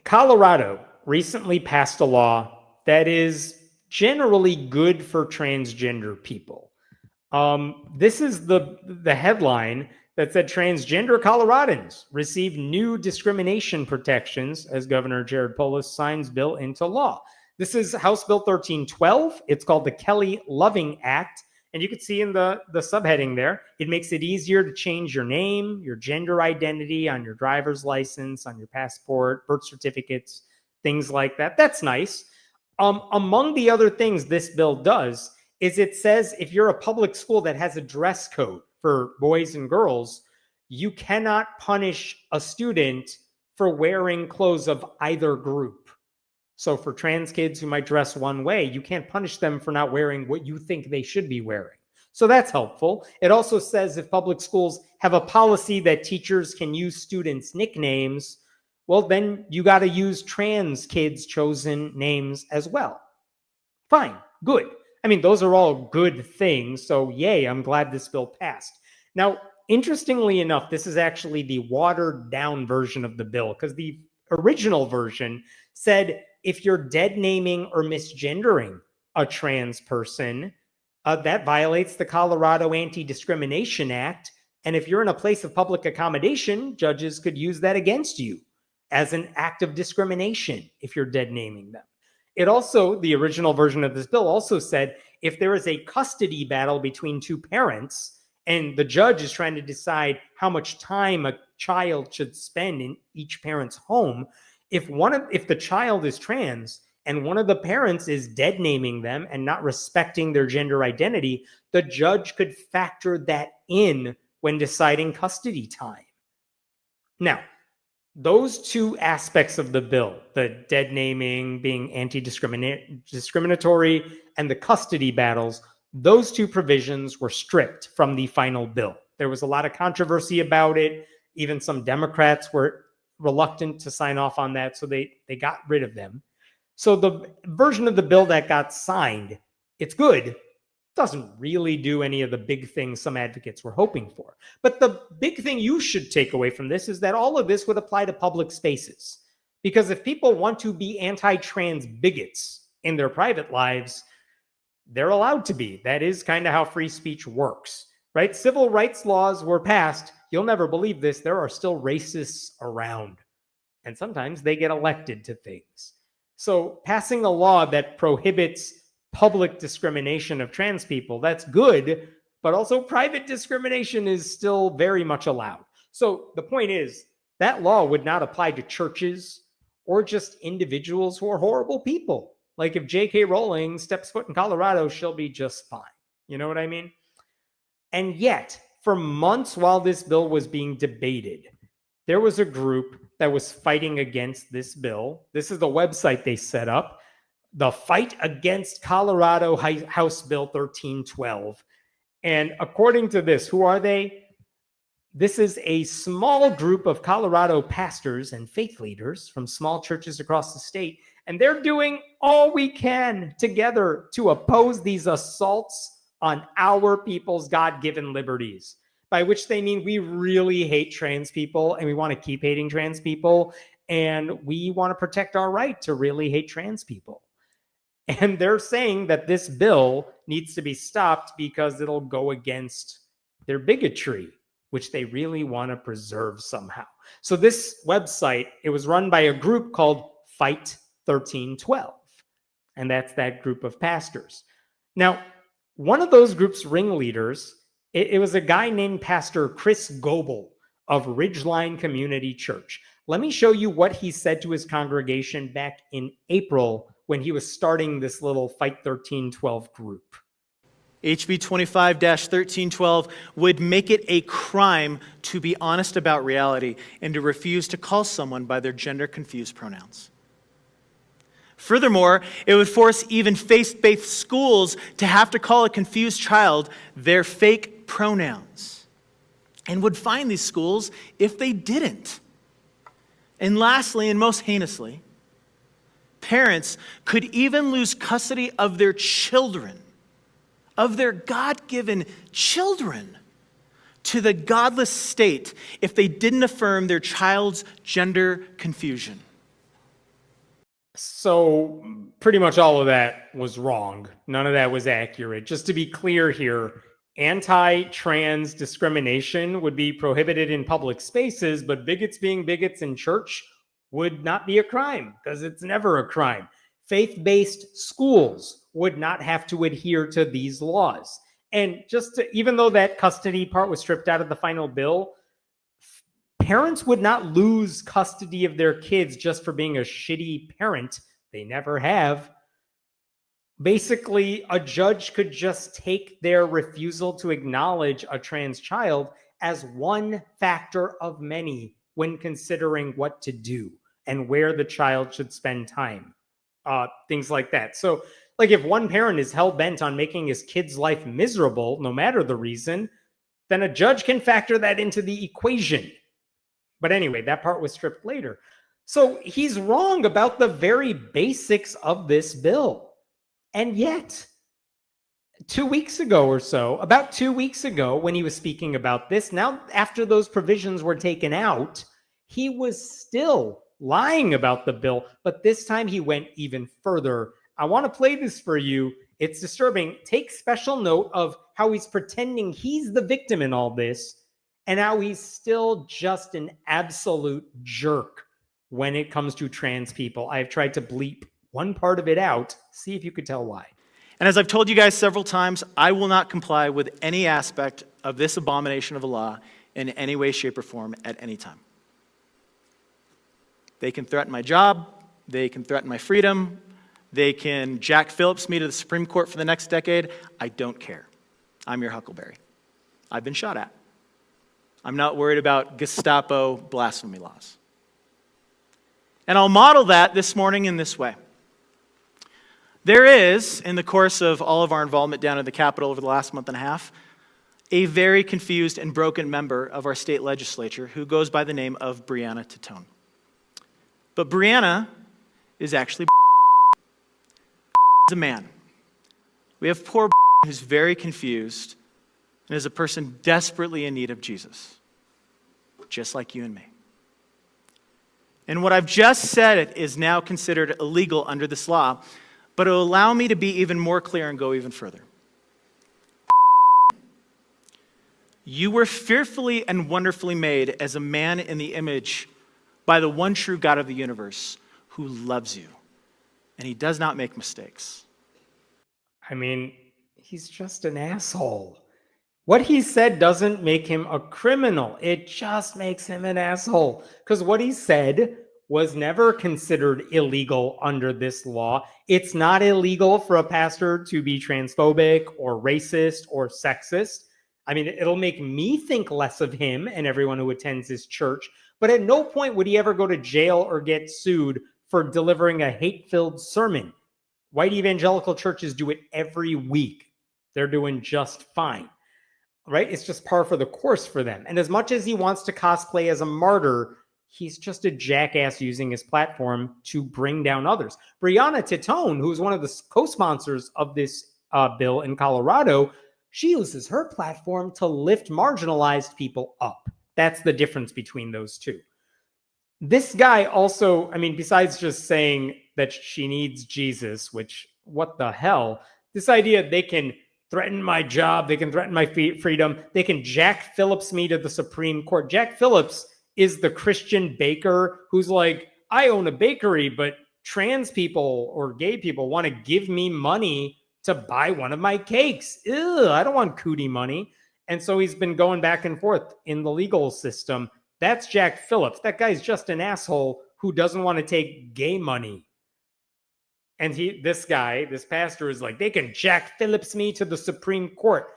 Colorado recently passed a law that is generally good for transgender people. This is the headline that said transgender Coloradans receive new discrimination protections as Governor Jared Polis signs bill into law. This is House Bill 1312. It's called the Kelly Loving Act. And you can see in the subheading there, it makes it easier to change your name, your gender identity on your driver's license, on your passport, birth certificates, things like that. That's nice. Among the other things this bill does is it says if you're a public school that has a dress code for boys and girls, you cannot punish a student for wearing clothes of either group. So for trans kids who might dress one way, you can't punish them for not wearing what you think they should be wearing. So that's helpful. It also says if public schools have a policy that teachers can use students' nicknames, well, then you got to use trans kids' chosen names as well. Fine, good. I mean, those are all good things. So yay, I'm glad this bill passed. Now, interestingly enough, this is actually the watered down version of the bill because the original version said if you're dead naming or misgendering a trans person, that violates the Colorado Anti-Discrimination Act. And if you're in a place of public accommodation, judges could use that against you as an act of discrimination if you're dead naming them. It also, the original version of this bill also said if there is a custody battle between two parents and the judge is trying to decide how much time a child should spend in each parent's home, if the child is trans and one of the parents is dead naming them and not respecting their gender identity, the judge could factor that in when deciding custody time. Now, those two aspects of the bill, the dead naming being anti-discriminatory and the custody battles, those two provisions were stripped from the final bill. There was a lot of controversy about it. Even some Democrats were reluctant to sign off on that, so they got rid of them. So the version of the bill that got signed, it's good. Doesn't really do any of the big things some advocates were hoping for. But the big thing you should take away from this is that all of this would apply to public spaces. Because if people want to be anti-trans bigots in their private lives, they're allowed to be. That is kind of how free speech works, right? Civil rights laws were passed. You'll never believe this. There are still racists around. And sometimes they get elected to things. So passing a law that prohibits public discrimination of trans people, that's good, but also private discrimination is still very much allowed. So the point is, that law would not apply to churches or just individuals who are horrible people. Like if J.K. Rowling steps foot in Colorado, she'll be just fine. You know what I mean? And yet, for months while this bill was being debated, there was a group that was fighting against this bill. This is the website they set up, the Fight Against Colorado House Bill 1312. And according to this, who are they? This is a small group of Colorado pastors and faith leaders from small churches across the state, and they're doing all we can together to oppose these assaults on our people's God-given liberties, by which they mean we really hate trans people and we want to keep hating trans people, and we want to protect our right to really hate trans people. And they're saying that this bill needs to be stopped because it'll go against their bigotry, which they really want to preserve somehow. So this website, it was run by a group called Fight 1312. And that's that group of pastors. Now, one of those group's ringleaders, it was a guy named Pastor Chris Goble of Ridgeline Community Church. Let me show you what he said to his congregation back in April when he was starting this little Fight 1312 group. HB 25-1312 would make it a crime to be honest about reality and to refuse to call someone by their gender-confused pronouns. Furthermore, it would force even faith-based schools to have to call a confused child their fake pronouns, and would fine these schools if they didn't. And lastly, and most heinously, parents could even lose custody of their children, of their God-given children, to the godless state if they didn't affirm their child's gender confusion. So pretty much all of that was wrong. None of that was accurate. Just to be clear here, anti-trans discrimination would be prohibited in public spaces, but bigots being bigots in church would not be a crime because it's never a crime. Faith-based schools would not have to adhere to these laws. And even though that custody part was stripped out of the final bill, parents would not lose custody of their kids just for being a shitty parent. They never have. Basically, a judge could just take their refusal to acknowledge a trans child as one factor of many when considering what to do and where the child should spend time. Things like that. So, like, if one parent is hell-bent on making his kid's life miserable, no matter the reason, then a judge can factor that into the equation. But anyway, that part was stripped later. So he's wrong about the very basics of this bill. And yet, 2 weeks ago or so, about 2 weeks ago, when he was speaking about this, now after those provisions were taken out, he was still lying about the bill, but this time he went even further. I want to play this for you. It's disturbing. Take special note of how he's pretending he's the victim in all this, and how he's still just an absolute jerk when it comes to trans people. I've tried to bleep one part of it out. See if you could tell why. And as I've told you guys several times, I will not comply with any aspect of this abomination of a law in any way, shape, or form at any time. They can threaten my job. They can threaten my freedom. They can Jack Phillips me to the Supreme Court for the next decade. I don't care. I'm your Huckleberry. I've been shot at. I'm not worried about Gestapo blasphemy laws. And I'll model that this morning in this way. There is, in the course of all of our involvement down at the Capitol over the last month and a half, a very confused and broken member of our state legislature who goes by the name of Brianna Titone. But Brianna is actually a man. We have poor who's very confused and is a person desperately in need of Jesus, just like you and me. And what I've just said is now considered illegal under this law, but it will allow me to be even more clear and go even further. You were fearfully and wonderfully made as a man in the image by the one true God of the universe who loves you, and he does not make mistakes. I mean, he's just an asshole. What he said doesn't make him a criminal. It just makes him an asshole. Because what he said was never considered illegal under this law. It's not illegal for a pastor to be transphobic or racist or sexist. I mean, it'll make me think less of him and everyone who attends his church. But at no point would he ever go to jail or get sued for delivering a hate-filled sermon. White evangelical churches do it every week. They're doing just fine. Right? It's just par for the course for them. And as much as he wants to cosplay as a martyr, he's just a jackass using his platform to bring down others. Brianna Titone, who's one of the co-sponsors of this bill in Colorado, she uses her platform to lift marginalized people up. That's the difference between those two. This guy also, I mean, besides just saying that she needs Jesus, which, what the hell? This idea they can threaten my job, they can threaten my freedom, they can Jack Phillips me to the Supreme Court. Jack Phillips is the Christian baker who's like, I own a bakery, but trans people or gay people want to give me money to buy one of my cakes. Ew, I don't want cootie money. And so he's been going back and forth in the legal system. That's Jack Phillips. That guy's just an asshole who doesn't want to take gay money. And this pastor is like, they can Jack Phillips me to the Supreme Court.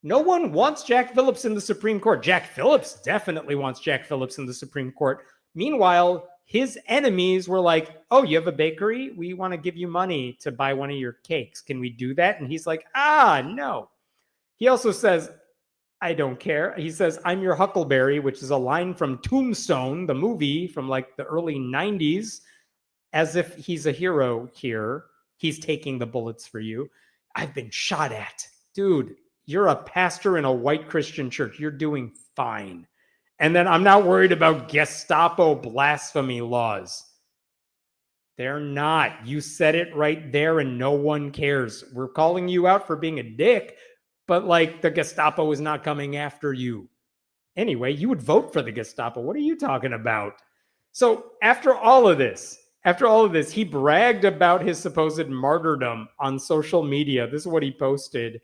No one wants Jack Phillips in the Supreme Court. Jack Phillips definitely wants Jack Phillips in the Supreme Court. Meanwhile, his enemies were like, oh, you have a bakery? We want to give you money to buy one of your cakes. Can we do that? And he's like, no. He also says, I don't care. He says, I'm your Huckleberry, which is a line from Tombstone, the movie from like the early 90s, as if he's a hero here. He's taking the bullets for you. I've been shot at. Dude, you're a pastor in a white Christian church. You're doing fine. And then I'm not worried about Gestapo blasphemy laws. They're not. You said it right there and no one cares. We're calling you out for being a dick, but like the Gestapo is not coming after you. Anyway, you would vote for the Gestapo. What are you talking about? So after all of this, he bragged about his supposed martyrdom on social media. This is what he posted.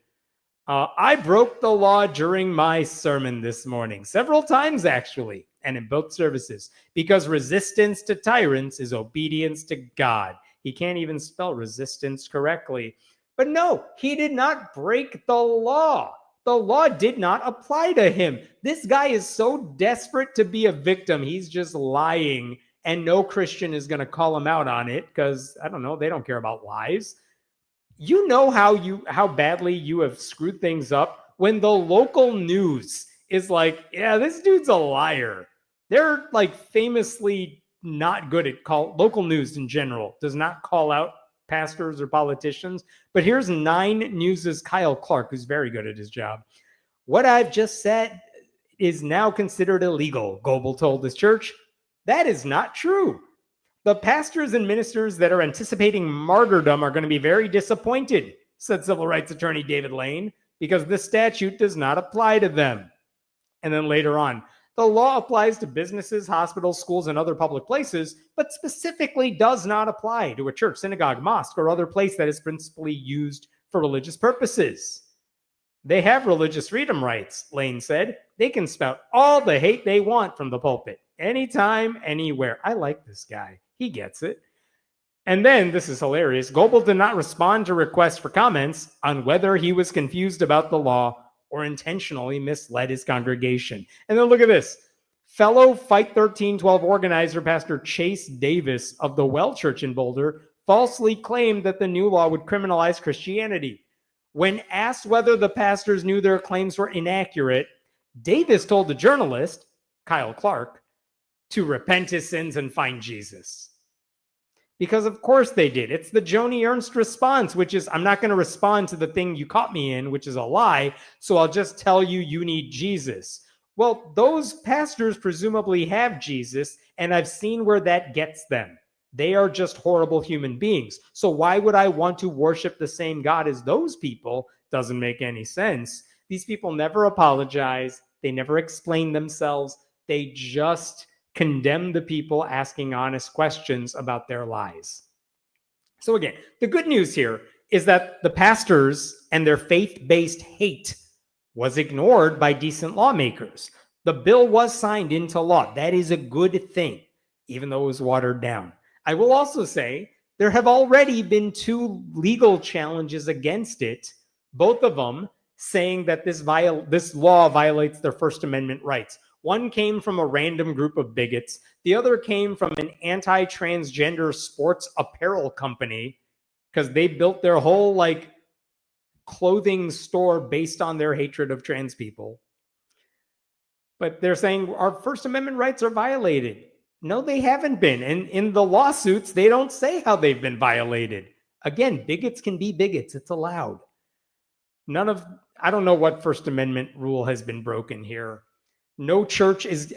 I broke the law during my sermon this morning, several times actually, and in both services, because resistance to tyrants is obedience to God. He can't even spell resistance correctly. But no, he did not break the law. The law did not apply to him. This guy is so desperate to be a victim, he's just lying, and no Christian is going to call him out on it because, I don't know, they don't care about lies. You know how badly you have screwed things up when the local news is like, yeah, this dude's a liar. They're like famously not good at local news in general does not call out pastors or politicians. But here's 9 News' Kyle Clark, who's very good at his job. What I've just said is now considered illegal, Goble told his church. That is not true. The pastors and ministers that are anticipating martyrdom are going to be very disappointed, said civil rights attorney David Lane, because this statute does not apply to them. And then later on, the law applies to businesses, hospitals, schools, and other public places, but specifically does not apply to a church, synagogue, mosque, or other place that is principally used for religious purposes. They have religious freedom rights, Lane said. They can spout all the hate they want from the pulpit, anytime, anywhere. I like this guy. He gets it. And then, this is hilarious, Goble did not respond to requests for comments on whether he was confused about the law or intentionally misled his congregation. And then look at this. Fellow Fight 1312 organizer, Pastor Chase Davis of the Well Church in Boulder, falsely claimed that the new law would criminalize Christianity. When asked whether the pastors knew their claims were inaccurate, Davis told the journalist, Kyle Clark, to repent his sins and find Jesus. Because of course they did. It's the Joni Ernst response, which is, I'm not going to respond to the thing you caught me in, which is a lie, so I'll just tell you you need Jesus. Well, those pastors presumably have Jesus, and I've seen where that gets them. They are just horrible human beings. So why would I want to worship the same God as those people? Doesn't make any sense. These people never apologize. They never explain themselves. They just condemn the people asking honest questions about their lies. So again, the good news here is that the pastors and their faith-based hate was ignored by decent lawmakers. The bill was signed into law. That is a good thing, even though it was watered down. I will also say there have already been 2 legal challenges against it, both of them saying that this law violates their First Amendment rights. One came from a random group of bigots. The other came from an anti-transgender sports apparel company because they built their whole clothing store based on their hatred of trans people. But they're saying our First Amendment rights are violated. No, they haven't been. And in the lawsuits, they don't say how they've been violated. Again, bigots can be bigots. It's allowed. I don't know what First Amendment rule has been broken here. No church has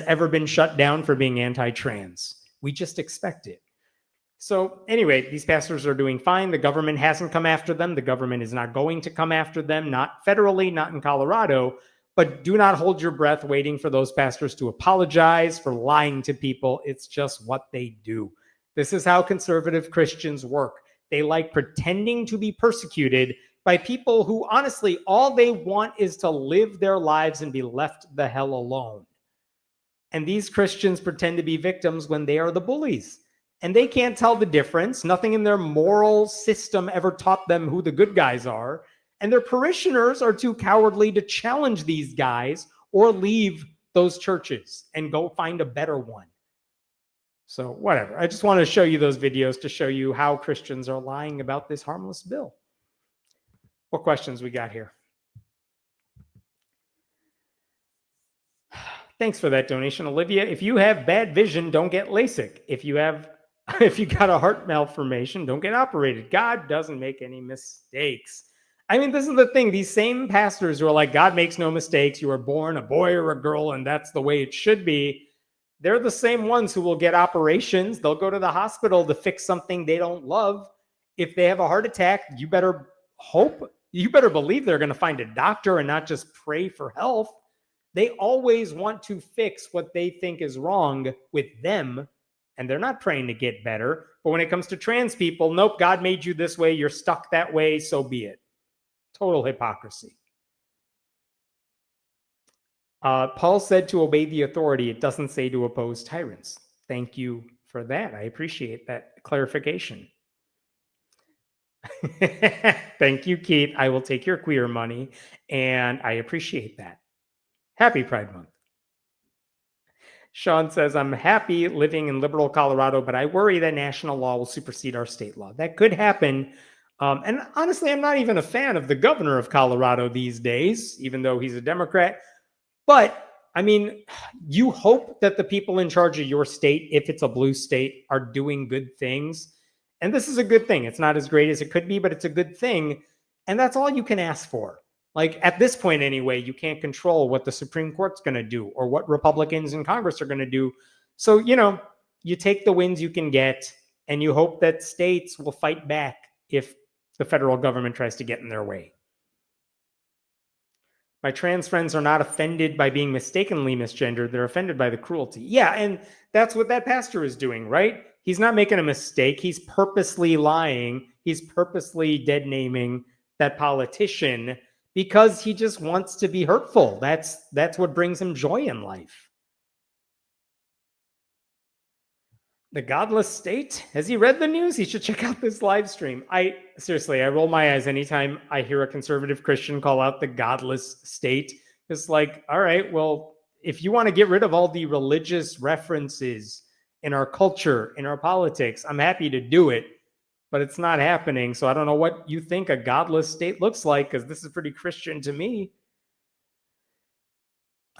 ever been shut down for being anti-trans. We just expect it. So anyway, these pastors are doing fine. The government hasn't come after them. The government is not going to come after them, not federally, not in Colorado. But do not hold your breath waiting for those pastors to apologize for lying to people. It's just what they do. This is how conservative Christians work. They like pretending to be persecuted by people who, honestly, all they want is to live their lives and be left the hell alone. And these Christians pretend to be victims when they are the bullies. And they can't tell the difference. Nothing in their moral system ever taught them who the good guys are. And their parishioners are too cowardly to challenge these guys or leave those churches and go find a better one. So whatever. I just wanted to show you those videos to show you how Christians are lying about this harmless bill. What questions we got here? Thanks for that donation, Olivia. If you have bad vision, don't get LASIK. If you got a heart malformation, don't get operated. God doesn't make any mistakes. I mean, this is the thing. These same pastors who are like, God makes no mistakes. You were born a boy or a girl, and that's the way it should be. they're the same ones who will get operations. They'll go to the hospital to fix something they don't love. If they have a heart attack, you better believe they're going to find a doctor and not just pray for health. They always want to fix what they think is wrong with them, and they're not praying to get better. But when it comes to trans people, nope, God made you this way, you're stuck that way, so be it. Total hypocrisy. Paul said to obey the authority. It doesn't say to oppose tyrants. Thank you for that. I appreciate that clarification. Thank you, Keith. I will take your queer money, and I appreciate that. Happy Pride Month. Sean says, I'm happy living in liberal Colorado, but I worry that national law will supersede our state law. That could happen. And honestly, I'm not even a fan of the governor of Colorado these days, even though he's a Democrat. But I mean, you hope that the people in charge of your state, if it's a blue state, are doing good things. And this is a good thing. It's not as great as it could be, but it's a good thing. And that's all you can ask for. Like at this point anyway, you can't control what the Supreme Court's going to do or what Republicans in Congress are going to do. So, you take the wins you can get and you hope that states will fight back if the federal government tries to get in their way. My trans friends are not offended by being mistakenly misgendered. They're offended by the cruelty. Yeah, and that's what that pastor is doing, right? He's not making a mistake. He's purposely lying. He's purposely dead naming that politician because he just wants to be hurtful. That's what brings him joy in life. The godless state? Has he read the news? He should check out this live stream. I roll my eyes anytime I hear a conservative Christian call out the godless state. It's like, all right, well, if you want to get rid of all the religious references in our culture, in our politics, I'm happy to do it, but it's not happening. So I don't know what you think a godless state looks like, because this is pretty Christian to me.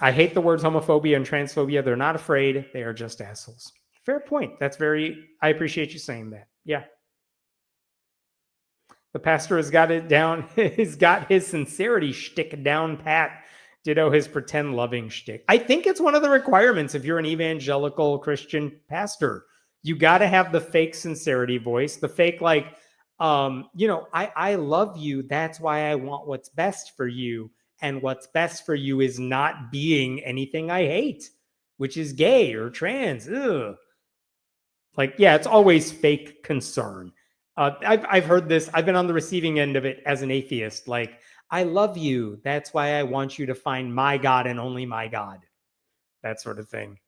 I hate the words homophobia and transphobia. They're not afraid. They are just assholes. Fair point. I appreciate you saying that. Yeah. The pastor has got it down. He's got his sincerity shtick down pat. Ditto his pretend loving shtick. I think it's one of the requirements if you're an evangelical Christian pastor. You got to have the fake sincerity voice, the fake I love you. That's why I want what's best for you. And what's best for you is not being anything I hate, which is gay or trans. Ugh. It's always fake concern. I've heard this. I've been on the receiving end of it as an atheist. I love you. That's why I want you to find my God and only my God. That sort of thing.